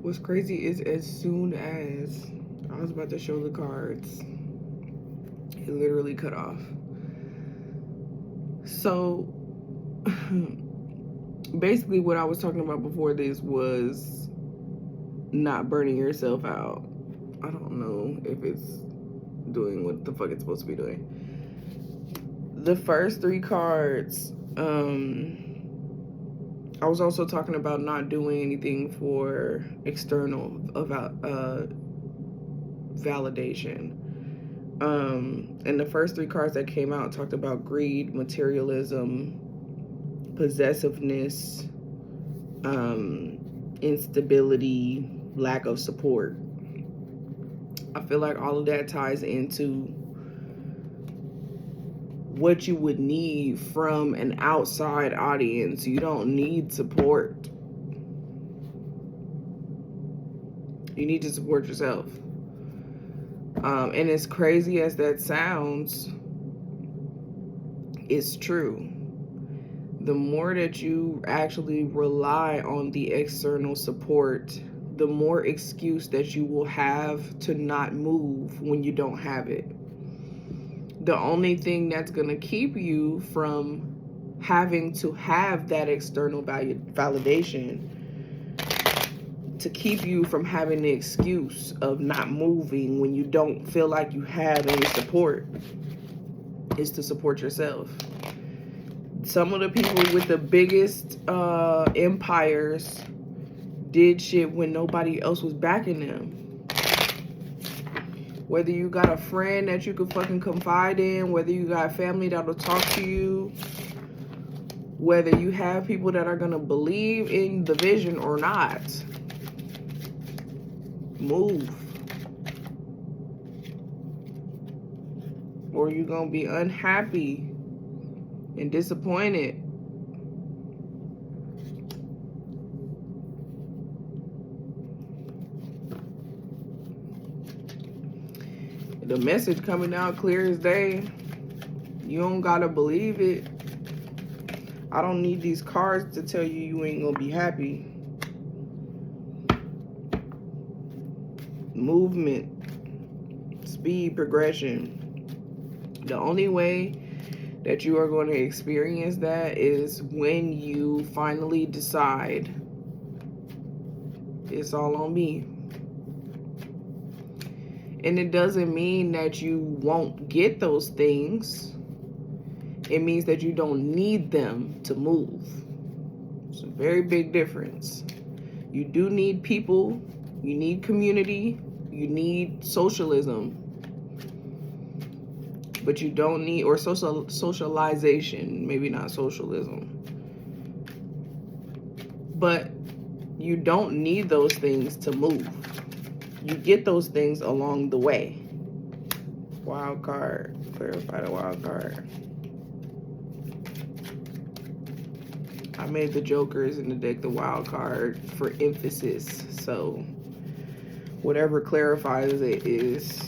What's crazy is as soon as I was about to show the cards, it literally cut off. So basically what I was talking about before this was not burning yourself out. I don't know if it's doing what the fuck it's supposed to be doing. The first three cards, I was also talking about not doing anything for external validation. And the first three cards that came out talked about greed, materialism, possessiveness, instability, lack of support. I feel like all of that ties into what you would need from an outside audience. You don't need support. You need to support yourself. And as crazy as that sounds, it's true. The more that you actually rely on the external support, the more excuse that you will have to not move when you don't have it. The only thing that's going to keep you from having to have that external validation, to keep you from having the excuse of not moving when you don't feel like you have any support, is to support yourself. Some of the people with the biggest empires did shit when nobody else was backing them. Whether you got a friend that you could fucking confide in, whether you got family that'll talk to you, whether you have people that are gonna believe in the vision or not, move. Or you're gonna be unhappy and disappointed. The message coming out clear as day. You don't gotta believe it. I don't need these cards to tell you you ain't gonna be happy. Movement, speed, progression. The only way that you are going to experience that is when you finally decide it's all on me. And it doesn't mean that you won't get those things. It means that you don't need them to move. It's a very big difference. You do need people, you need community, you need socialism. But you don't need, or socialization, maybe not socialism. But you don't need those things to move. You get those things along the way. Wild card. Clarify the wild card. I made the jokers in the deck the wild card for emphasis. So whatever clarifies it is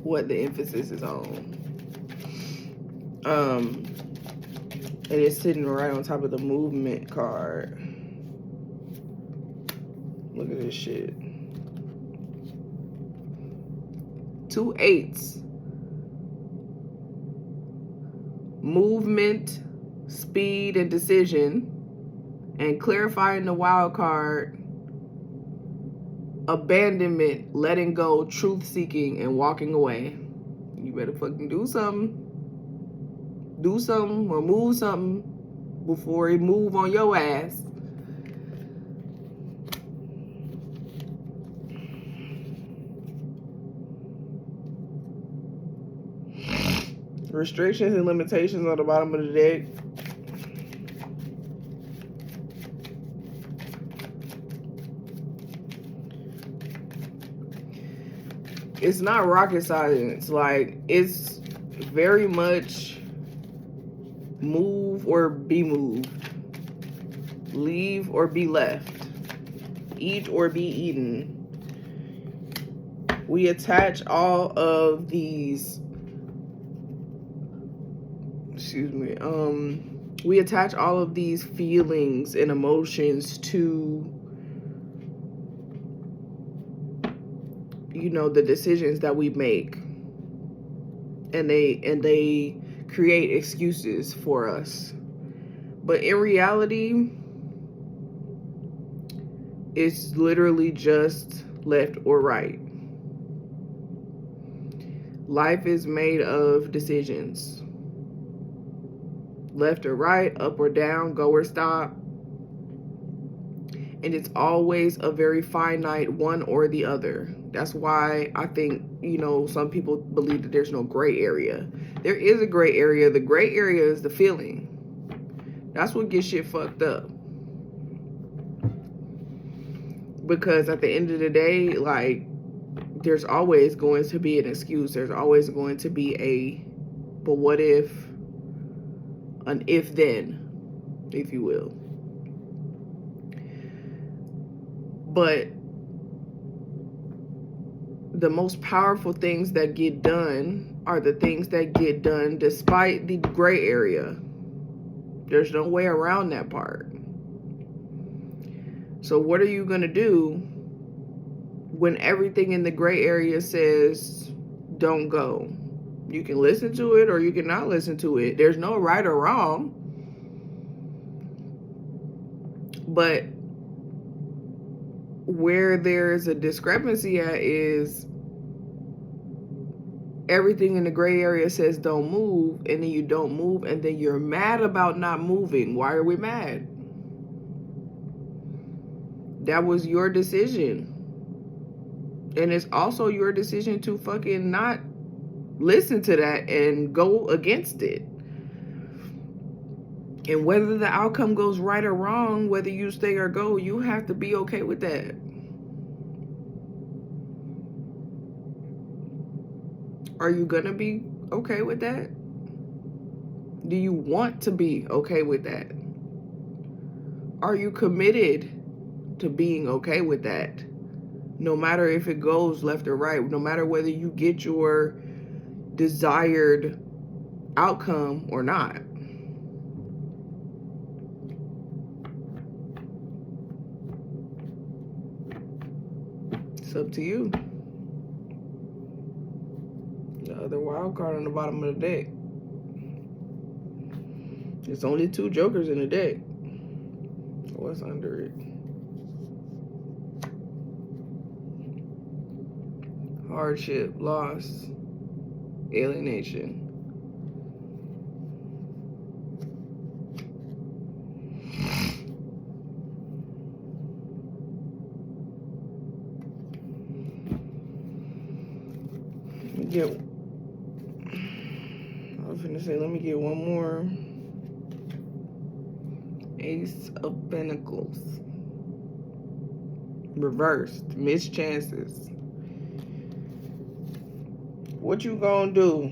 what the emphasis is on. And it's sitting right on top of the movement card. Look at this shit. 2 8s. Movement, speed, and decision. And clarifying the wild card. Abandonment, letting go, truth seeking, and walking away. You better fucking do something. Do something or move something before it move on your ass. Restrictions and limitations on the bottom of the deck. It's not rocket science. Like, it's very much move or be moved. Leave or be left. Eat or be eaten. We attach all of these, we attach all of these feelings and emotions to the decisions that we make, and they create excuses for us. But in reality, it's literally just left or right. Life is made of decisions. Left or right, up or down, go or stop. And it's always a very finite one or the other. That's why I think, some people believe that there's no gray area. There is a gray area. The gray area is the feeling. That's what gets shit fucked up. Because at the end of the day, like, there's always going to be an excuse. There's always going to be but what if, an if then, if you will. But the most powerful things that get done are the things that get done despite the gray area. There's no way around that part. So what are you going to do when everything in the gray area says don't go? You can listen to it or you can not listen to it. There's no right or wrong. But where there's a discrepancy at is everything in the gray area says don't move, and then you don't move, and then you're mad about not moving. Why are we mad? That was your decision. And it's also your decision to fucking not listen to that and go against it. And whether the outcome goes right or wrong, whether you stay or go, you have to be okay with that. Are you gonna be okay with that? Do you want to be okay with that? Are you committed to being okay with that? No matter if it goes left or right, no matter whether you get your desired outcome or not. It's up to you. The other wild card on the bottom of the deck. There's only 2 jokers in the deck. So what's under it? Hardship, loss, alienation. I was gonna say, let me get one more. Ace of Pentacles. Reversed. Missed chances. What you gonna do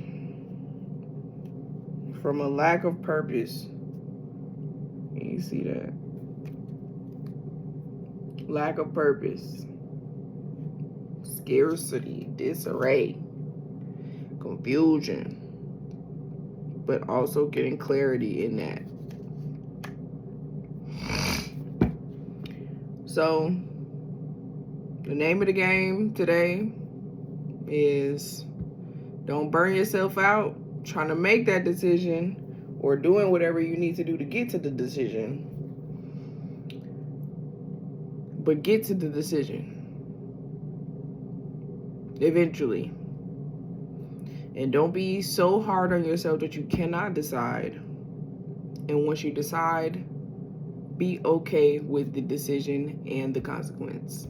from a lack of purpose? You see that? Lack of purpose. Scarcity. Disarray. Confusion. But also getting clarity in that. So, the name of the game today is don't burn yourself out trying to make that decision or doing whatever you need to do to get to the decision. But get to the decision. Eventually. And don't be so hard on yourself that you cannot decide. And once you decide, be okay with the decision and the consequence.